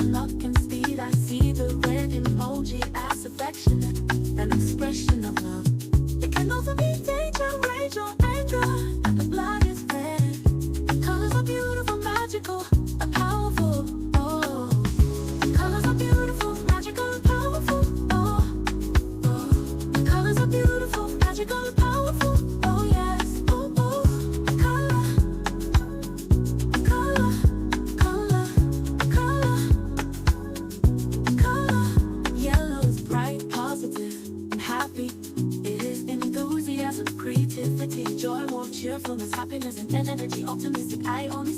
and luck and speed. I see the red emoji as affection, an expression of love. It can also be danger, rage, or anger, and the blood is red. Colors are beautiful, magical, and powerful. Oh, colors are beautiful, magical, and powerful. Oh, oh, colors are beautiful, magical, and powerful. Oh yes, oh oh, color, color, color, color, color. Yellow is bright, positive, and happy. It is enthusiasm, creativity, joy, warmth, cheerfulness, happiness, and energy. Optimistic, I only